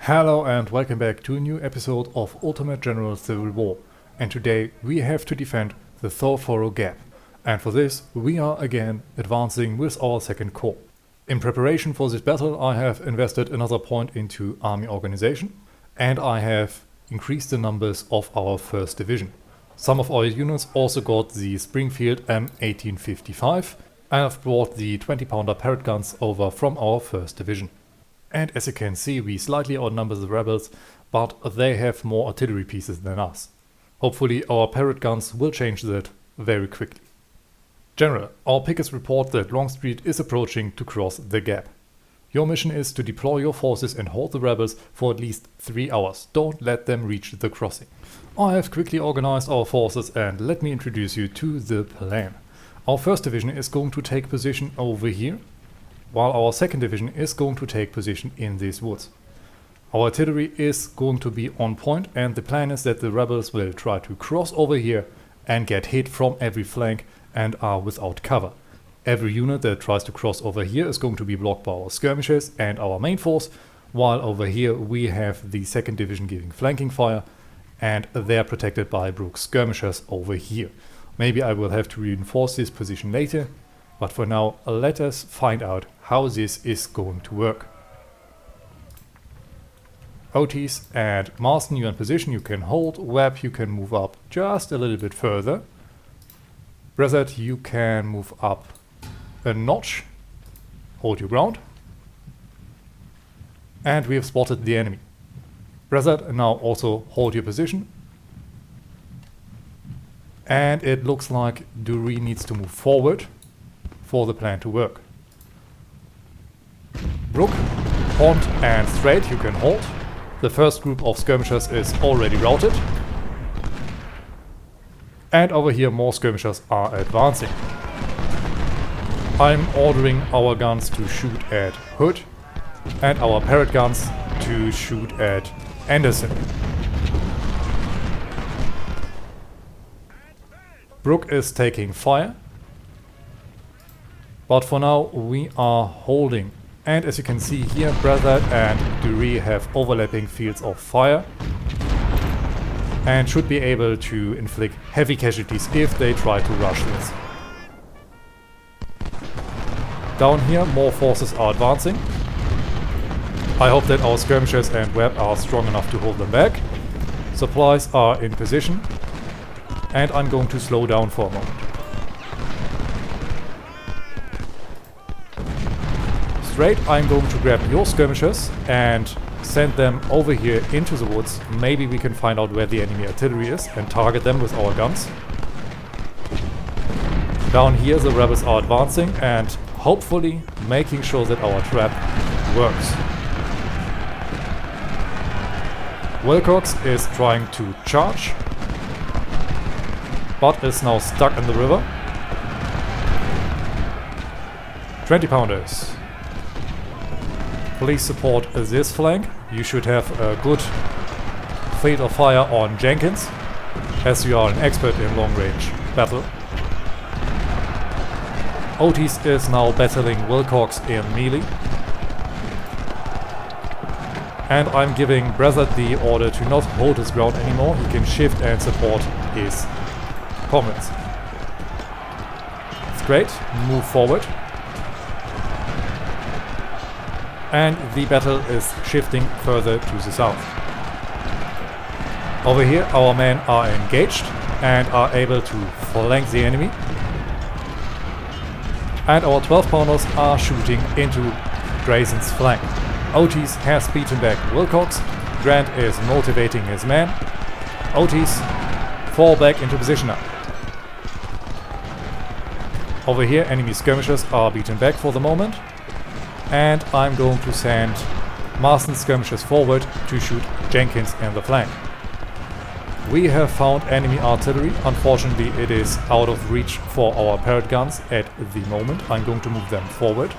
Hello and welcome back to a new episode of Ultimate General Civil War, and today we have to defend the Thoroughfare gap, and for this we are again advancing with our second corps. In preparation for this battle I have invested another point into army organization, and I have increased the numbers of our 1st division. Some of our units also got the Springfield M1855, and I've brought the 20-pounder parrot guns over from our 1st division. And as you can see, we slightly outnumber the rebels, but they have more artillery pieces than us. Hopefully our parrot guns will change that very quickly. General, our pickets report that Longstreet is approaching to cross the gap. Your mission is to deploy your forces and hold the rebels for at least 3 hours. Don't let them reach the crossing. I have quickly organized our forces and let me introduce you to the plan. Our 1st division is going to take position over here, while our 2nd division is going to take position in these woods. Our artillery is going to be on point, and the plan is that the rebels will try to cross over here and get hit from every flank and are without cover. Every unit that tries to cross over here is going to be blocked by our skirmishers and our main force, while over here we have the 2nd division giving flanking fire, and they're protected by Brooks skirmishers over here. Maybe I will have to reinforce this position later, but for now let us find out how this is going to work. Otis and Marston, you're in position, you can hold. Webb, you can move up just a little bit further. Brezard, you can move up a notch. Hold your ground. And we have spotted the enemy. Brezard, now also hold your position. And it looks like Dury needs to move forward for the plan to work. Brook, Pond and Strait you can hold. The first group of skirmishers is already routed. And over here more skirmishers are advancing. I'm ordering our guns to shoot at Hood and our parrot guns to shoot at Anderson. Brook is taking fire. But for now we are holding, and as you can see here, Brezard and Dury have overlapping fields of fire and should be able to inflict heavy casualties if they try to rush this. Down here more forces are advancing. I hope that our skirmishers and Webb are strong enough to hold them back. Supplies are in position, and I'm going to slow down for a moment. Straight, I'm going to grab your skirmishers and send them over here into the woods. Maybe we can find out where the enemy artillery is and target them with our guns. Down here the rebels are advancing and hopefully making sure that our trap works. Wilcox is trying to charge, but is now stuck in the river. 20-pounders. Please support this flank. You should have a good field of fire on Jenkins, as you are an expert in long-range battle. Otis is now battling Wilcox in melee. And I'm giving Brezard the order to not hold his ground anymore. He can shift and support his comrades. It's great. Move forward. And the battle is shifting further to the south. Over here our men are engaged and are able to flank the enemy. And our 12-pounders are shooting into Grayson's flank. Otis has beaten back Wilcox. Grant is motivating his men. Otis, fall back into position now. Over here enemy skirmishers are beaten back for the moment. And I'm going to send Marston's skirmishers forward to shoot Jenkins in the flank. We have found enemy artillery. Unfortunately it is out of reach for our parrot guns at the moment. I'm going to move them forward.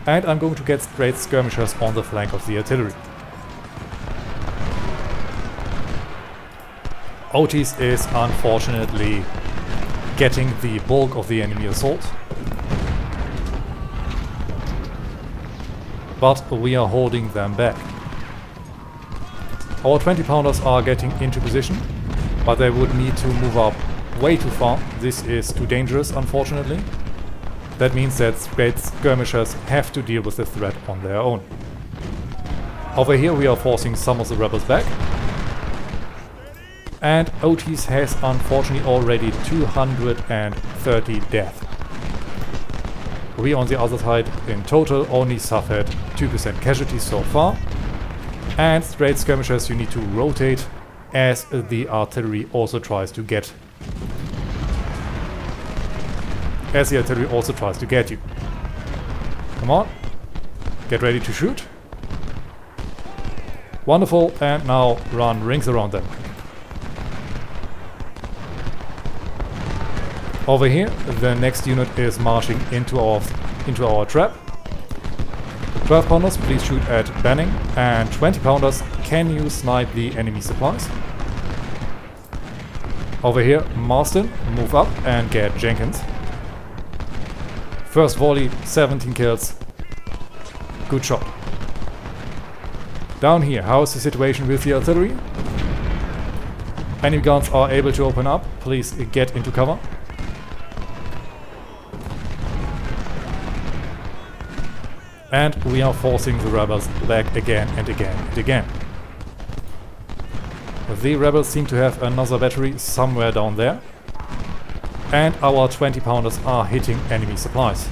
And I'm going to get straight skirmishers on the flank of the artillery. Otis is unfortunately getting the bulk of the enemy assault. But we are holding them back. Our 20 pounders are getting into position, but they would need to move up way too far. This is too dangerous, unfortunately. That means that straight skirmishers have to deal with the threat on their own. Over here we are forcing some of the rebels back. And Otis has unfortunately already 230 death. We on the other side in total only suffered 2% casualties so far. And straight skirmishers, you need to rotate as the artillery also tries to get. You. Come on. Get ready to shoot. Wonderful, and now run rings around them. Over here, the next unit is marching into our trap. 12 pounders, please shoot at Banning, and 20 pounders, can you snipe the enemy supplies? Over here, Marston, move up and get Jenkins. First volley, 17 kills. Good shot. Down here, how is the situation with the artillery? Enemy guns are able to open up, please get into cover. And we are forcing the rebels back again and again and again. The rebels seem to have another battery somewhere down there. And our 20 pounders are hitting enemy supplies.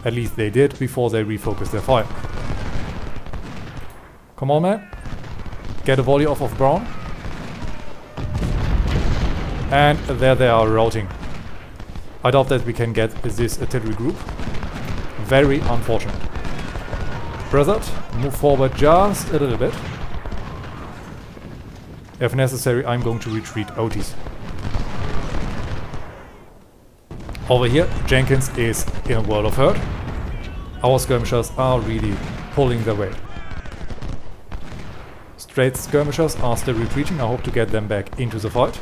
At least they did before they refocused their fire. Come on, man. Get a volley off of Brown. And there they are routing. I doubt that we can get this artillery group. Very unfortunate. Blizzard, move forward just a little bit. If necessary, I'm going to retreat Otis. Over here, Jenkins is in a world of hurt. Our skirmishers are really pulling their weight. Straight skirmishers are still retreating. I hope to get them back into the fight.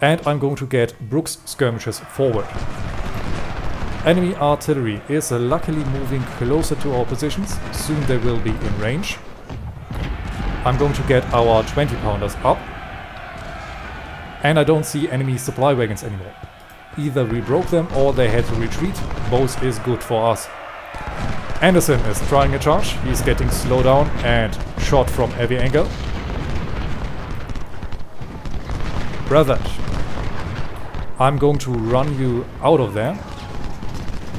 And I'm going to get Brooks skirmishers forward. Enemy artillery is luckily moving closer to our positions. Soon they will be in range. I'm going to get our 20 pounders up. And I don't see enemy supply wagons anymore. Either we broke them or they had to retreat. Both is good for us. Anderson is trying a charge. He's getting slowed down and shot from every angle. Brother, I'm going to run you out of there.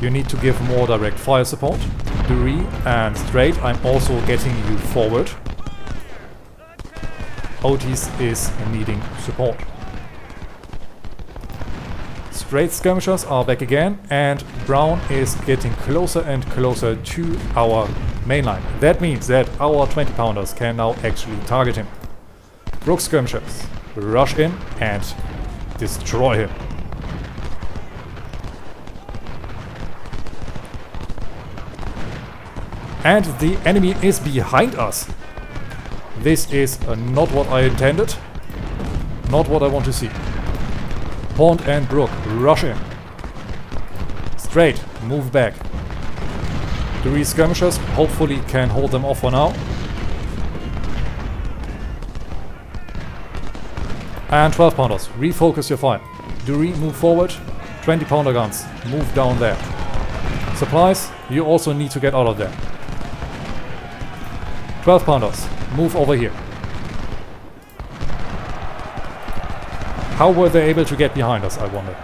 You need to give more direct fire support. Dury and Straight, I'm also getting you forward. Otis is needing support. Straight skirmishers are back again, and Brown is getting closer and closer to our main line. That means that our 20 pounders can now actually target him. Brooks skirmishers, rush in and destroy him. And the enemy is behind us. This is not what I intended. Not what I want to see. Pond and Brook, rush in. Straight, move back. The skirmishers hopefully can hold them off for now. And 12 pounders, refocus your fire. Dury, move forward. 20 pounder guns, move down there. Supplies, you also need to get out of there. 12 pounders, move over here. How were they able to get behind us, I wonder.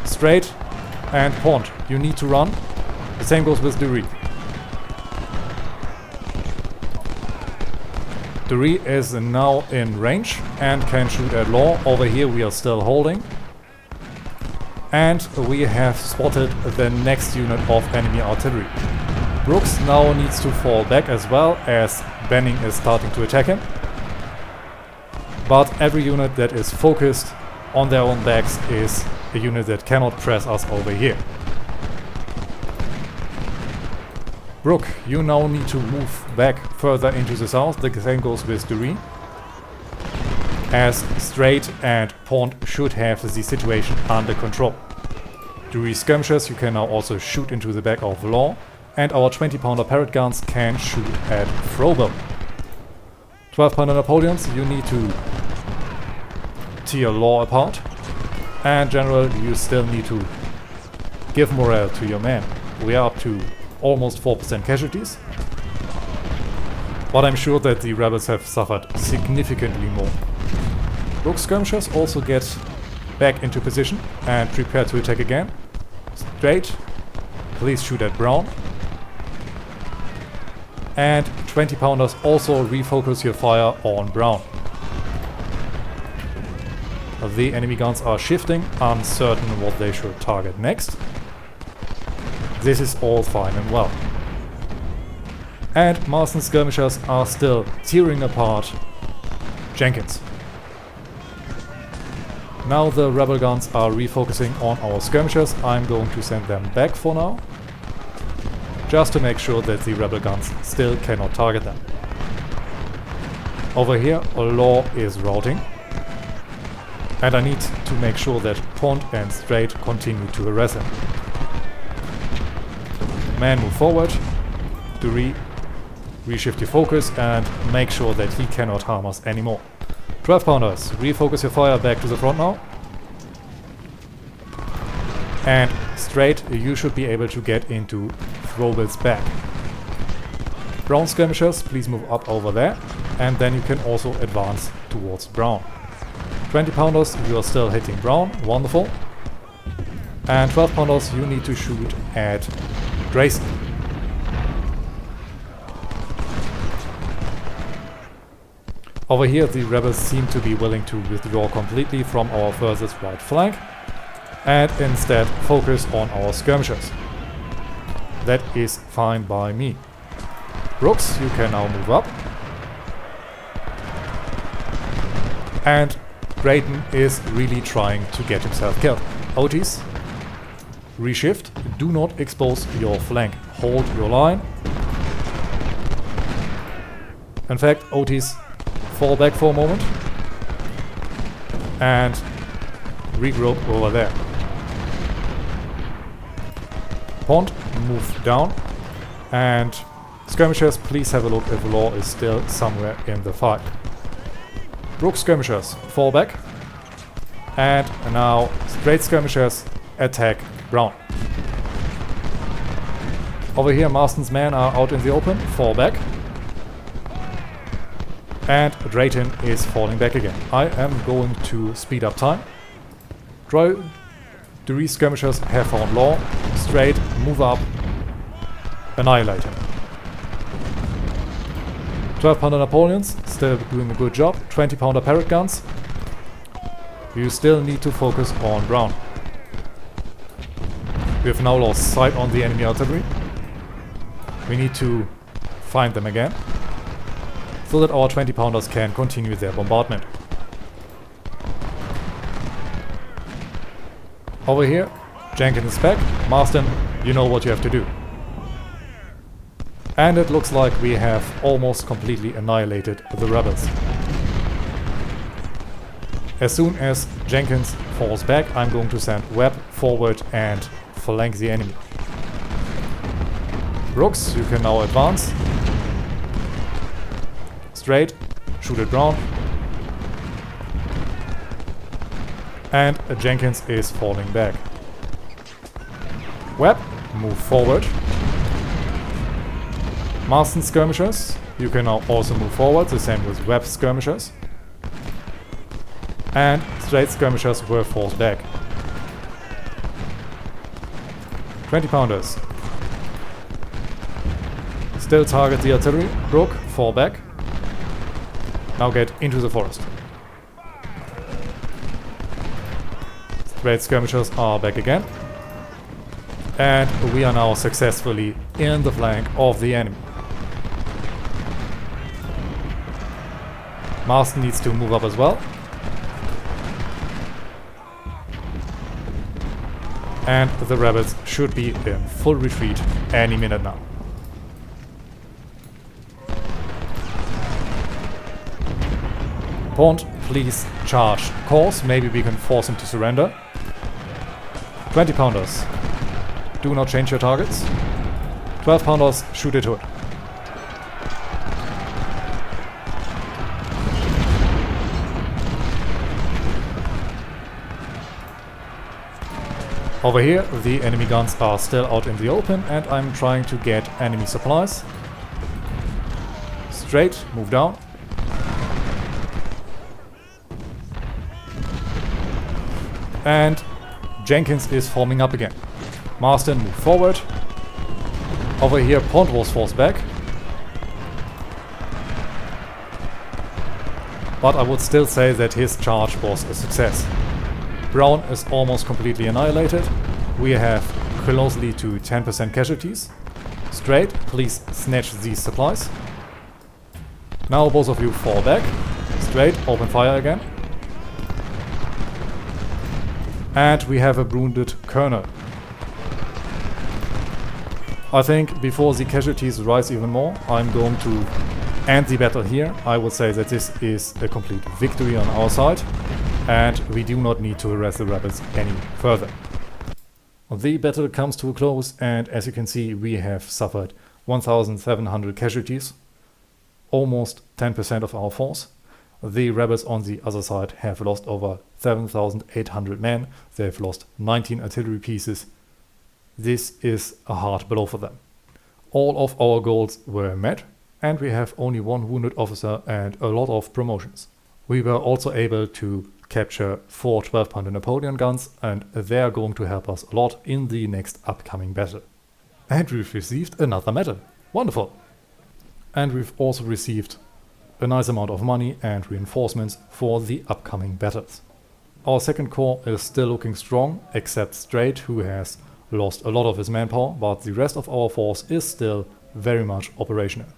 Straight and Pond, you need to run. The same goes with Dury. Dury is now in range and can shoot at Law. Over here we are still holding. And we have spotted the next unit of enemy artillery. Brooks now needs to fall back as well, as Benning is starting to attack him. But every unit that is focused on their own backs is a unit that cannot press us over here. Brook, you now need to move back further into the south. The same goes with Dury. As Straight and Pond should have the situation under control. Dury skirmishers, you can now also shoot into the back of Law. and our 20-pounder parrot guns can shoot at throwable. 12-pounder Napoleons, you need to tear Law apart, and General, you still need to give morale to your men. We are up to almost 4% casualties, but I'm sure that the rebels have suffered significantly more. Rook skirmishers also get back into position and prepare to attack again. Straight, please shoot at Brown. And 20-pounders also refocus your fire on Brown. The enemy guns are shifting, uncertain what they should target next. This is all fine and well. And Marston skirmishers are still tearing apart Jenkins. Now the rebel guns are refocusing on our skirmishers. I'm going to send them back for now, just to make sure that the rebel guns still cannot target them. Over here, Law is routing, and I need to make sure that Pond and Straight continue to harass him. Man, move forward to reshift your focus and make sure that he cannot harm us anymore. 12-pounders, refocus your fire back to the front now. And Straight, you should be able to get into Throwbill's back. Brown skirmishers, please move up over there, and then you can also advance towards Brown. 20-pounders, you are still hitting Brown, wonderful. And 12-pounders, you need to shoot at Grayson. Over here, the rebels seem to be willing to withdraw completely from our furthest right flank and instead focus on our skirmishers. That is fine by me. Brooks, you can now move up. And Drayton is really trying to get himself killed. Otis, reshift. Do not expose your flank. Hold your line. In fact, Otis, fall back for a moment and regroup over there. Pond, move down, and skirmishers, please have a look if Law is still somewhere in the fight. Rook skirmishers, fall back, and now Straight skirmishers attack Brown. Over here, Marston's men are out in the open, fall back. And Drayton is falling back again. I am going to speed up time. The skirmishers have found Law. Straight, move up, annihilate him. 12-pounder Napoleons, still doing a good job. 20-pounder parrot guns. You still need to focus on Brown. We have now lost sight on the enemy artillery. We need to find them again, so that our 20-pounders can continue their bombardment. Over here, Jenkins is back. Marston, you know what you have to do. And it looks like we have almost completely annihilated the rebels. As soon as Jenkins falls back, I'm going to send Webb forward and flank the enemy. Brooks, you can now advance. Straight, shoot at Brown. And Jenkins is falling back. Webb, move forward. Marston skirmishers, you can now also move forward, the same with Webb skirmishers. And Straight skirmishers were forced back. 20-pounders. Still target the artillery. Brook, fall back. Now get into the forest. Straight skirmishers are back again. And we are now successfully in the flank of the enemy. Marston needs to move up as well. And the rebels should be in full retreat any minute now. Pond, please charge course. Maybe we can force him to surrender. 20-pounders. Do not change your targets. 12 pounders, shoot into it. Over here, the enemy guns are still out in the open and I'm trying to get enemy supplies. Straight, move down. And Jenkins is forming up again. Marston, move forward. Over here, Pond was forced back. But I would still say that his charge was a success. Brown is almost completely annihilated. We have closely to 10% casualties. Straight, please snatch these supplies. Now both of you fall back. Straight, open fire again. And we have a wounded colonel. I think before the casualties rise even more, I'm going to end the battle here. I would say that this is a complete victory on our side. And we do not need to harass the rebels any further. The battle comes to a close and as you can see we have suffered 1,700 casualties, almost 10% of our force. The rebels on the other side have lost over 7,800 men, they've lost 19 artillery pieces. This is a hard blow for them. All of our goals were met and we have only one wounded officer and a lot of promotions. We were also able to capture 4 12-pounder Napoleon guns and they are going to help us a lot in the next upcoming battle. And we've received another medal. Wonderful! And we've also received a nice amount of money and reinforcements for the upcoming battles. Our second corps is still looking strong, except Strait, who has lost a lot of his manpower, but the rest of our force is still very much operational.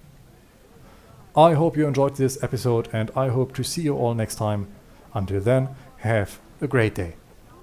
I hope you enjoyed this episode and I hope to see you all next time. Until then, have a great day.